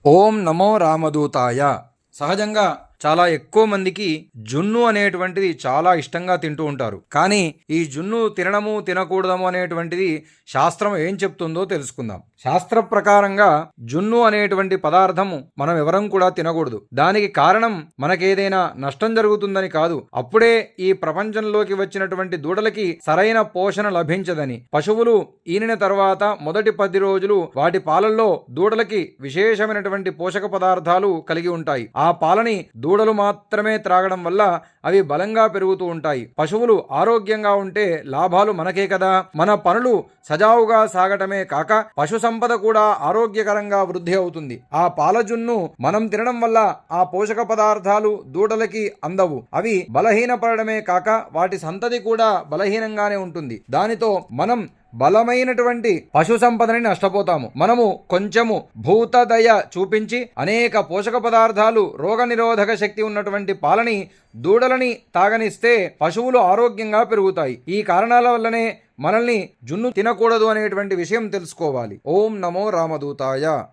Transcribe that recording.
ఓం నమో రామదూతాయ. సహజంగా చాలా ఎక్కువ మందికి జున్ను అనేటువంటిది చాలా ఇష్టంగా తింటూ ఉంటారు. కానీ ఈ జున్ను తినడము తినకూడదము అనేటువంటిది శాస్త్రం ఏం చెప్తుందో తెలుసుకుందాం. శాస్త్ర ప్రకారంగా జున్ను అనేటువంటి పదార్థము మనం ఎవరం కూడా తినకూడదు. దానికి కారణం మనకేదైనా నష్టం జరుగుతుందని కాదు, అప్పుడే ఈ ప్రపంచంలోకి వచ్చినటువంటి దూడలకి సరైన పోషణ లభించదని. పశువులు ఈనిన తర్వాత మొదటి 10 రోజులు వాటి పాలల్లో దూడలకి విశేషమైనటువంటి పోషక పదార్థాలు కలిగి ఉంటాయి. ఆ పాలని దూడలు మాత్రమే త్రాగడం వల్ల అవి బలంగా పెరుగుతూ ఉంటాయి. పశువులు ఆరోగ్యంగా ఉంటే లాభాలు మనకే కదా. మన పనులు సజావుగా సాగటమే కాక పశు సంపద కూడా ఆరోగ్యకరంగా వృద్ధి అవుతుంది. ఆ పాలజున్ను మనం తినడం వల్ల ఆ పోషక పదార్థాలు దూడలకి అందవు. అవి బలహీనపడమే కాక వాటి సంతతి కూడా బలహీనంగానే ఉంటుంది. దానితో మనం బలమైనటువంటి పశు సంపదని నష్టపోతాము. మనము కొంచెము భూతదయ చూపించి అనేక పోషక పదార్థాలు, రోగ నిరోధక శక్తి ఉన్నటువంటి పాలని దూడలని తాగనిస్తే పశువులు ఆరోగ్యంగా పెరుగుతాయి. ఈ కారణాల వల్లనే మనల్ని జున్ను తినకూడదు అనేటువంటి విషయం తెలుసుకోవాలి. ఓం నమో రామదూతాయ.